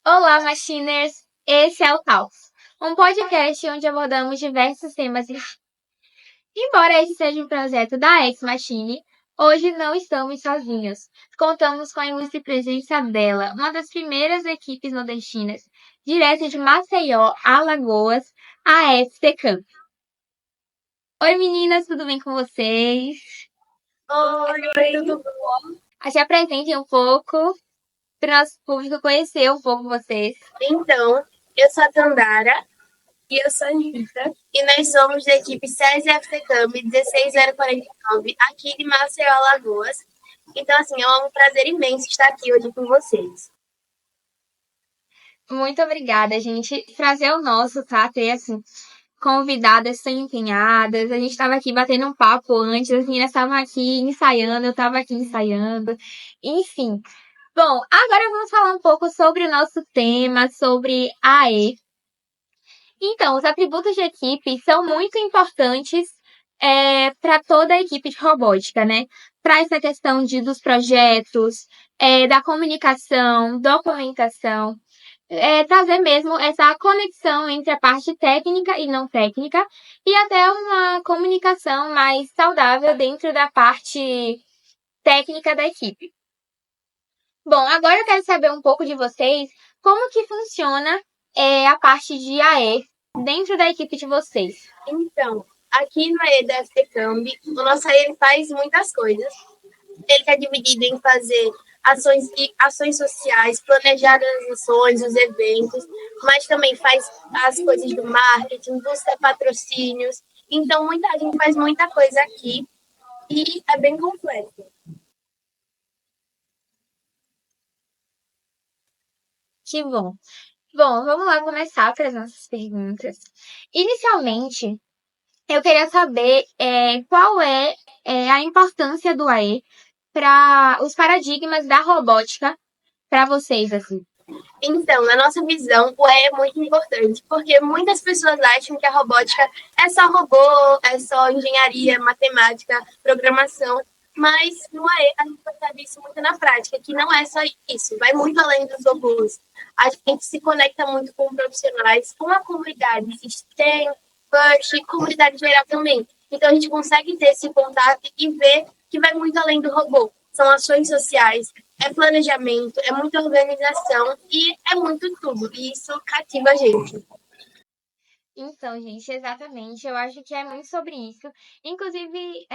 Olá, Machiners! Esse é o Talks, um podcast onde abordamos diversos temas. Embora esse seja um projeto da Ex Machine, hoje não estamos sozinhos. Contamos com a ilustre presença dela, uma das primeiras equipes nordestinas, direto de Maceió, Alagoas, a FC Camp. Oi, meninas, tudo bem com vocês? Oi, tudo bom? Se apresentem um pouco para o nosso público conhecer um pouco vocês. Então, eu sou a Tandara e eu sou a Anitta. E nós somos da equipe SESI FC Camp 16049, aqui de Maceió, Alagoas. Então, assim, é um prazer imenso estar aqui hoje com vocês. Muito obrigada, gente. Prazer o nosso, tá? Ter, assim, convidadas tão empenhadas. A gente estava aqui batendo um papo antes, as meninas estavam aqui ensaiando, eu estava aqui ensaiando. Enfim. Bom, agora vamos falar um pouco sobre o nosso tema, sobre a AE. Então, os atributos de equipe são muito importantes para toda a equipe de robótica, né? Para essa questão dos projetos, da comunicação, documentação, trazer mesmo essa conexão entre a parte técnica e não técnica e até uma comunicação mais saudável dentro da parte técnica da equipe. Bom, agora eu quero saber um pouco de vocês, como que funciona a parte de AE dentro da equipe de vocês. Então, aqui no AE da FC Camp, o nosso AE faz muitas coisas. Ele está dividido em fazer ações sociais, planejar as ações, os eventos, mas também faz as coisas do marketing, busca patrocínios. Então, a gente faz muita coisa aqui e é bem complexo. Que bom. Bom, vamos lá começar para as nossas perguntas. Inicialmente, eu queria saber qual é a importância do AE para os paradigmas da robótica para vocês, assim. Então, na nossa visão, o E é muito importante, porque muitas pessoas acham que a robótica é só robô, é só engenharia, matemática, programação, mas no AE a gente percebe isso muito na prática, que não é só isso, vai muito além dos robôs. A gente se conecta muito com profissionais, com a comunidade STEM, FIRST, comunidade geral também. Então, a gente consegue ter esse contato e ver que vai muito além do robô. São ações sociais, é planejamento, é muita organização e é muito tudo. E isso cativa a gente. Então, gente, exatamente. Eu acho que é muito sobre isso. Inclusive,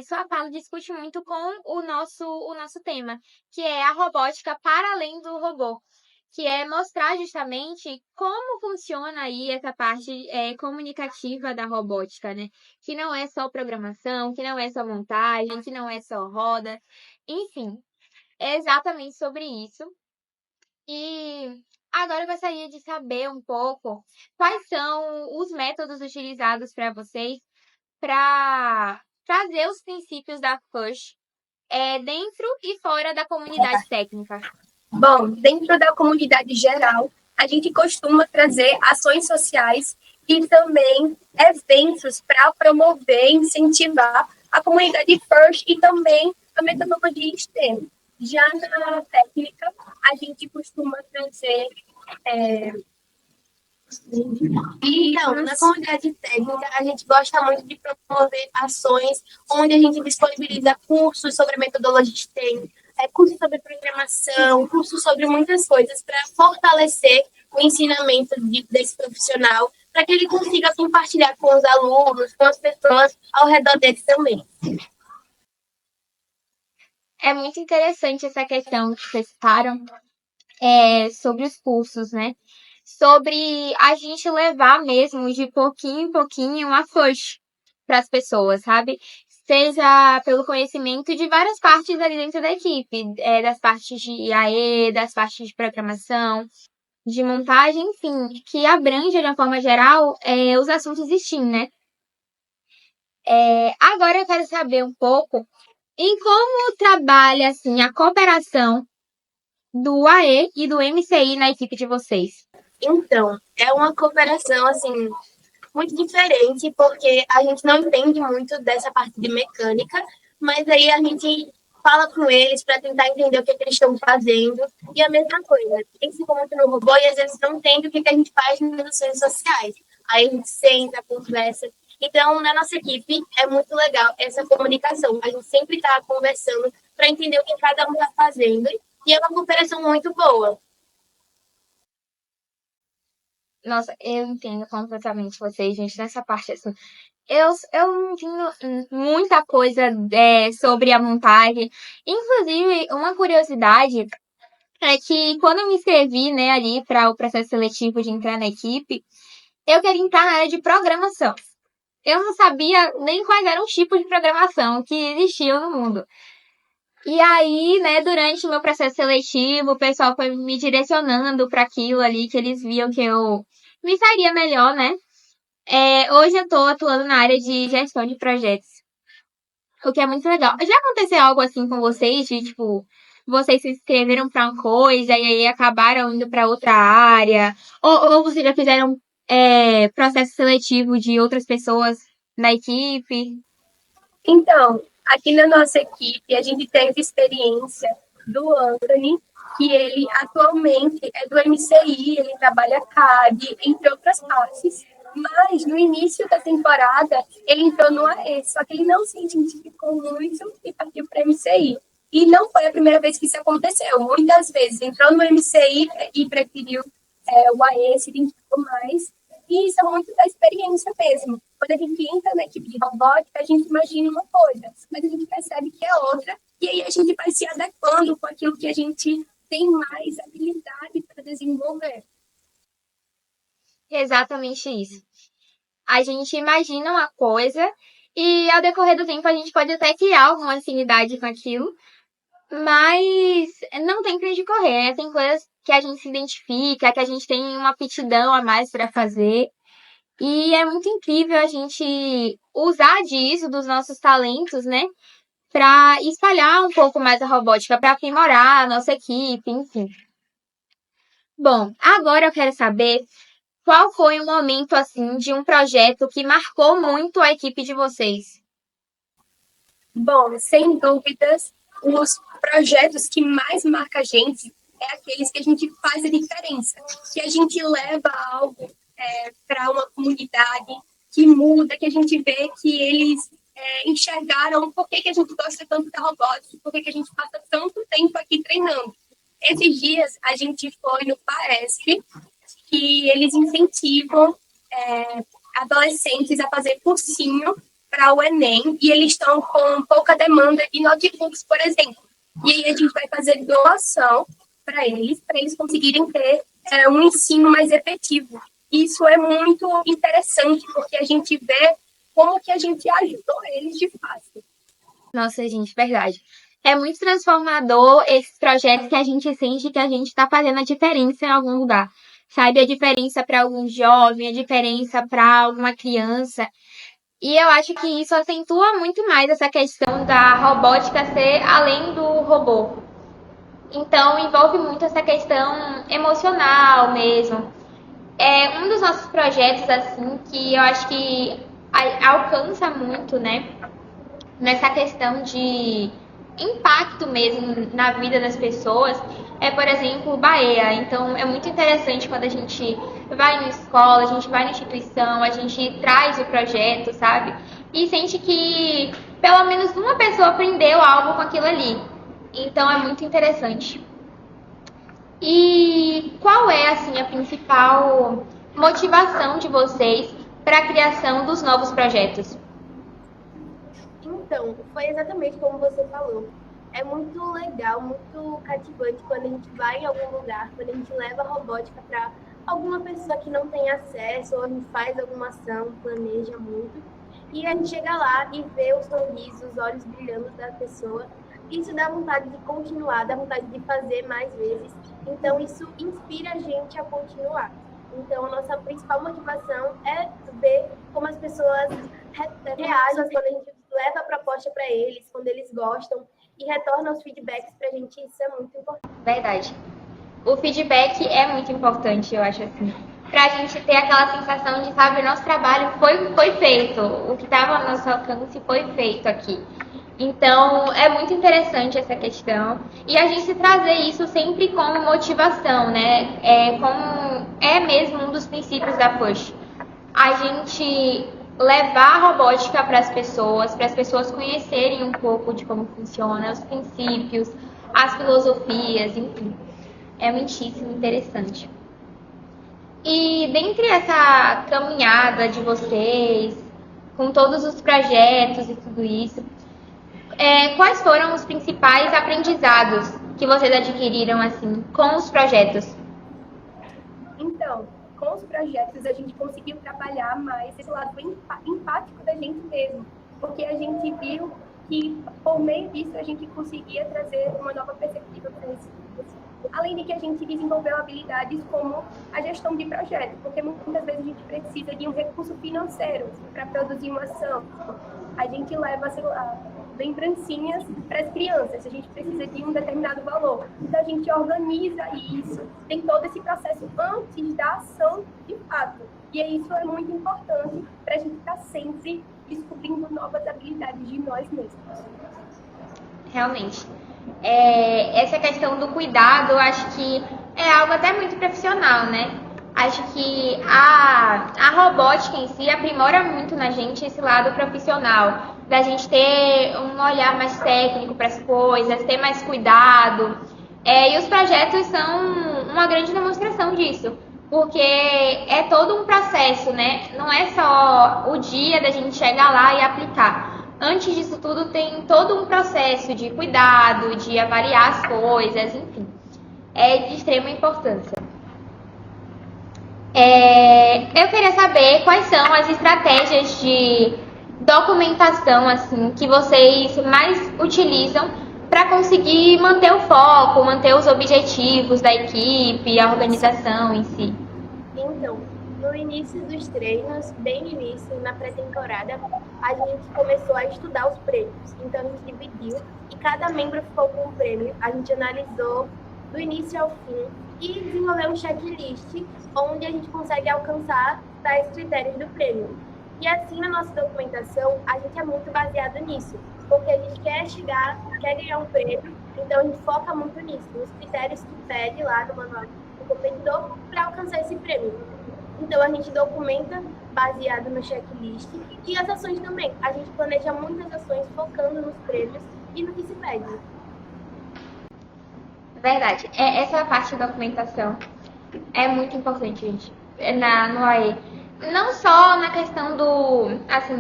Sua Paulo discute muito com o nosso tema, que é a robótica para além do robô. Que é mostrar justamente como funciona aí essa parte comunicativa da robótica, né? Que não é só programação, que não é só montagem, que não é só roda. Enfim, é exatamente sobre isso. E agora eu gostaria de saber um pouco quais são os métodos utilizados para vocês para trazer os princípios da FIRST dentro e fora da comunidade técnica. Bom, dentro da comunidade geral, a gente costuma trazer ações sociais e também eventos para promover e incentivar a comunidade FIRST e também a metodologia STEM. Já na técnica, a gente costuma trazer. Então, na comunidade técnica, a gente gosta muito de promover ações onde a gente disponibiliza cursos sobre metodologia STEM, cursos sobre programação, cursos sobre muitas coisas para fortalecer o ensinamento desse profissional, para que ele consiga compartilhar com os alunos, com as pessoas ao redor dele também. É muito interessante essa questão que vocês citaram sobre os cursos, né? Sobre a gente levar mesmo de pouquinho em pouquinho a FIRST para as pessoas, sabe? Seja pelo conhecimento de várias partes ali dentro da equipe, das partes de AE, das partes de programação, de montagem, enfim, que abrange de uma forma geral os assuntos STEAM, né? Agora eu quero saber um pouco em como trabalha assim a cooperação do AE e do MCI na equipe de vocês. Então, é uma cooperação assim muito diferente, porque a gente não entende muito dessa parte de mecânica, mas aí a gente fala com eles para tentar entender o que eles estão fazendo. E a mesma coisa, tem que se encontra no robô e às vezes não entende o que a gente faz nas redes sociais. Aí a gente senta, conversa. Então, na nossa equipe, é muito legal essa comunicação. A gente sempre está conversando para entender o que cada um está fazendo. E é uma cooperação muito boa. Nossa, eu entendo completamente vocês, gente, nessa parte, assim. Eu não entendo muita coisa sobre a montagem. Inclusive, uma curiosidade é que quando eu me inscrevi, né, ali para o processo seletivo de entrar na equipe, eu queria entrar na área de programação. Eu não sabia nem quais eram os tipos de programação que existiam no mundo. E aí, né, durante o meu processo seletivo, o pessoal foi me direcionando para aquilo ali que eles viam que eu me sairia melhor, né? Hoje eu estou atuando na área de gestão de projetos, o que é muito legal. Já aconteceu algo assim com vocês, de tipo, vocês se inscreveram para uma coisa e aí acabaram indo para outra área? Ou vocês já fizeram processo seletivo de outras pessoas na equipe? Então, aqui na nossa equipe, a gente teve experiência do Anthony, que ele atualmente é do MCI, ele trabalha CAD, entre outras partes. Mas no início da temporada, ele entrou no AE, só que ele não se identificou muito e partiu para o MCI. E não foi a primeira vez que isso aconteceu. Muitas vezes entrou no MCI e preferiu o AE, se identificou mais. E isso é muito da experiência mesmo. Quando a gente entra na equipe de robótica, a gente imagina uma coisa, mas a gente percebe que é outra. E aí a gente vai se adequando com aquilo que a gente tem mais habilidade para desenvolver. Exatamente isso. A gente imagina uma coisa e ao decorrer do tempo a gente pode até criar alguma afinidade com aquilo, mas não tem pra onde correr, né? Tem coisas que a gente se identifica, que a gente tem uma aptidão a mais para fazer. E é muito incrível a gente usar disso, dos nossos talentos, né? Para espalhar um pouco mais a robótica, para aprimorar a nossa equipe, enfim. Bom, agora eu quero saber qual foi o momento, assim, de um projeto que marcou muito a equipe de vocês. Bom, sem dúvidas, os projetos que mais marcam a gente é aqueles que a gente faz a diferença, que a gente leva algo para uma comunidade que muda, que a gente vê que eles enxergaram por que a gente gosta tanto da robótica, por que a gente passa tanto tempo aqui treinando. Esses dias a gente foi no PAESP, que eles incentivam adolescentes a fazer cursinho para o Enem, e eles estão com pouca demanda de notebooks, por exemplo. E aí a gente vai fazer doação para eles conseguirem ter um ensino mais efetivo. Isso é muito interessante, porque a gente vê como que a gente ajudou eles de fato. Nossa, gente, verdade. É muito transformador esses projetos que a gente sente que a gente está fazendo a diferença em algum lugar. Sabe, a diferença para algum jovem, a diferença para alguma criança. E eu acho que isso acentua muito mais essa questão da robótica ser além do robô. Então, envolve muito essa questão emocional mesmo. É um dos nossos projetos, assim, que eu acho que alcança muito, né? Nessa questão de impacto mesmo na vida das pessoas, por exemplo, o BAEA. Então, é muito interessante quando a gente vai na escola, a gente vai na instituição, a gente traz o projeto, sabe? E sente que pelo menos uma pessoa aprendeu algo com aquilo ali. Então, é muito interessante. E qual é, assim, a principal motivação de vocês para a criação dos novos projetos? Então, foi exatamente como você falou. É muito legal, muito cativante quando a gente vai em algum lugar, quando a gente leva a robótica para alguma pessoa que não tem acesso, ou a gente faz alguma ação, planeja muito, e a gente chega lá e vê o sorriso, os olhos brilhando da pessoa. Isso dá vontade de continuar, dá vontade de fazer mais vezes. Então, isso inspira a gente a continuar. Então, a nossa principal motivação é ver como as pessoas reagem quando a gente leva a proposta para eles, quando eles gostam, e retornam os feedbacks para a gente. Isso é muito importante. Verdade. O feedback é muito importante, eu acho, assim. Para a gente ter aquela sensação de, sabe, nosso trabalho foi feito. O que estava ao nosso alcance foi feito aqui. Então, é muito interessante essa questão. E a gente trazer isso sempre como motivação, né? Como é mesmo um dos princípios da Push. A gente levar a robótica para as pessoas conhecerem um pouco de como funciona, os princípios, as filosofias, enfim. É muitíssimo interessante. E dentre essa caminhada de vocês, com todos os projetos e tudo isso, quais foram os principais aprendizados que vocês adquiriram assim com os projetos? Então, com os projetos a gente conseguiu trabalhar mais esse lado empático da gente mesmo, porque a gente viu que por meio disso a gente conseguia trazer uma nova perspectiva para esse. Além de que a gente desenvolveu habilidades como a gestão de projeto, porque muitas vezes a gente precisa de um recurso financeiro para produzir uma ação. A gente leva, sei lá, lembrancinhas para as crianças, a gente precisa de um determinado valor. Então a gente organiza isso, tem todo esse processo antes da ação de fato. E isso é muito importante para a gente estar sempre descobrindo novas habilidades de nós mesmos. Realmente. Essa questão do cuidado, eu acho que é algo até muito profissional, né? Acho que a robótica em si aprimora muito na gente esse lado profissional, da gente ter um olhar mais técnico para as coisas, ter mais cuidado. E os projetos são uma grande demonstração disso, porque é todo um processo, né? Não é só o dia da gente chegar lá e aplicar. Antes disso tudo tem todo um processo de cuidado, de avaliar as coisas, enfim. É de extrema importância. Eu queria saber quais são as estratégias de documentação assim, que vocês mais utilizam para conseguir manter o foco, manter os objetivos da equipe, a organização em si. Então, no início dos treinos, bem no início, na pré-temporada, a gente começou a estudar os prêmios. Então, a gente dividiu e cada membro ficou com um prêmio. A gente analisou do início ao fim e desenvolveu um checklist onde a gente consegue alcançar tais critérios do prêmio. E assim, na nossa documentação, a gente é muito baseado nisso, porque a gente quer ganhar um prêmio, então a gente foca muito nisso, nos critérios que pede lá no manual do competidor para alcançar esse prêmio. Então, a gente documenta baseado no checklist e as ações também. A gente planeja muitas ações focando nos prêmios e no que se pede. Verdade. Essa parte da documentação é muito importante, gente, no AE. Não só na questão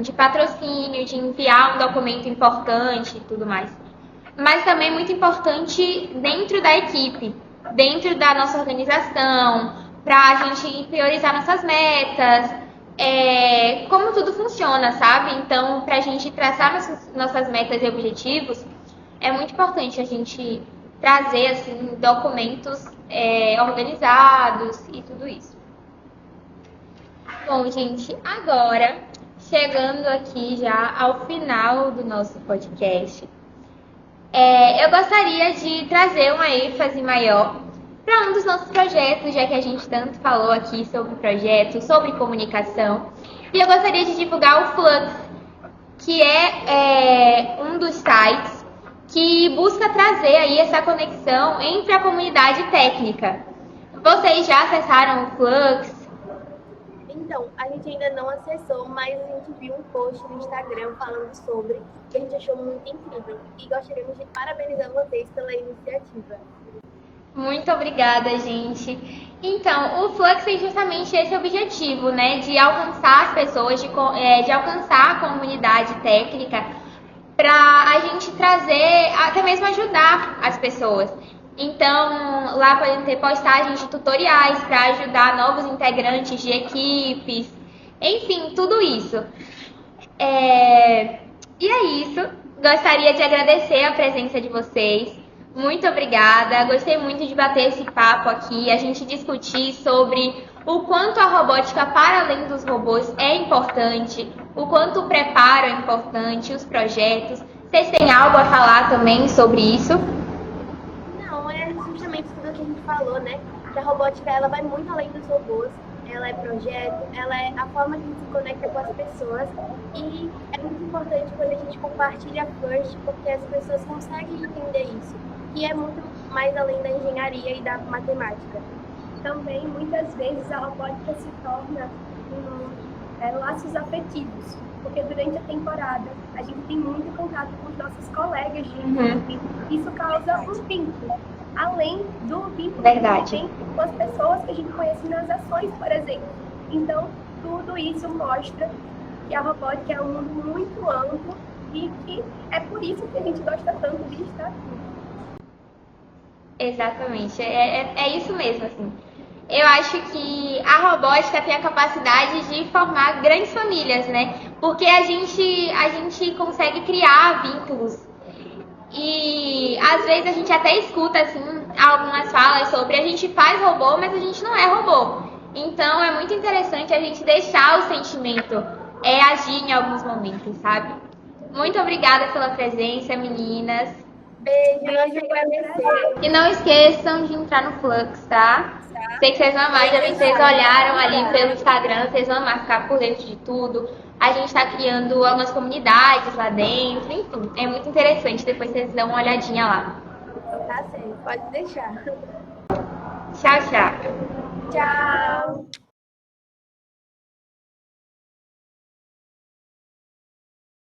de patrocínio, de enviar um documento importante e tudo mais, mas também muito importante dentro da equipe, dentro da nossa organização, para a gente priorizar nossas metas, como tudo funciona, sabe? Então, para a gente traçar nossas metas e objetivos, é muito importante a gente trazer assim, documentos organizados e tudo isso. Bom, gente, agora, chegando aqui já ao final do nosso podcast, eu gostaria de trazer uma ênfase maior para um dos nossos projetos, já que a gente tanto falou aqui sobre projetos, sobre comunicação. E eu gostaria de divulgar o Flux, que é um dos sites que busca trazer aí essa conexão entre a comunidade técnica. Vocês já acessaram o Flux? Então, a gente ainda não acessou, mas a gente viu um post no Instagram falando sobre, que a gente achou muito incrível. E gostaríamos de parabenizar vocês pela iniciativa. Muito obrigada, gente. Então, o Flux tem justamente esse objetivo, né? De alcançar as pessoas, de alcançar a comunidade técnica, para a gente trazer, até mesmo ajudar as pessoas. Então, lá podem ter postagens de tutoriais para ajudar novos integrantes de equipes, enfim, tudo isso. E é isso. Gostaria de agradecer a presença de vocês. Muito obrigada. Gostei muito de bater esse papo aqui, a gente discutir sobre o quanto a robótica para além dos robôs é importante, o quanto o preparo é importante, os projetos. Vocês têm algo a falar também sobre isso? Não, é justamente tudo que a gente falou, né? Que a robótica ela vai muito além dos robôs. ela é projeto, ela é a forma que a gente se conecta com as pessoas. E é muito importante quando a gente compartilha FIRST, porque as pessoas conseguem entender isso, que é muito mais além da engenharia e da matemática. Também, muitas vezes, a robótica se torna laços afetivos, porque durante a temporada a gente tem muito contato com os nossos colegas de equipe. Isso causa um vínculo, além do vínculo que a gente tem com as pessoas que a gente conhece nas ações, por exemplo. Então, tudo isso mostra que a robótica é um mundo muito amplo e que é por isso que a gente gosta tanto de estar aqui. Exatamente, é isso mesmo, assim. Eu acho que a robótica tem a capacidade de formar grandes famílias, né? Porque a gente consegue criar vínculos. E às vezes a gente até escuta assim algumas falas sobre a gente faz robô, mas a gente não é robô. Então é muito interessante a gente deixar o sentimento agir em alguns momentos, sabe? Muito obrigada pela presença, meninas. Beijo, nós agradecemos. E não esqueçam de entrar no Flux, tá? Sei que vocês vão amar, já vi que vocês olharam ali pelo Instagram, vocês vão amar ficar por dentro de tudo. A gente tá criando algumas comunidades lá dentro, enfim, é muito interessante. Depois vocês dão uma olhadinha lá. Tá certo, pode deixar. Tchau, tchau. Tchau.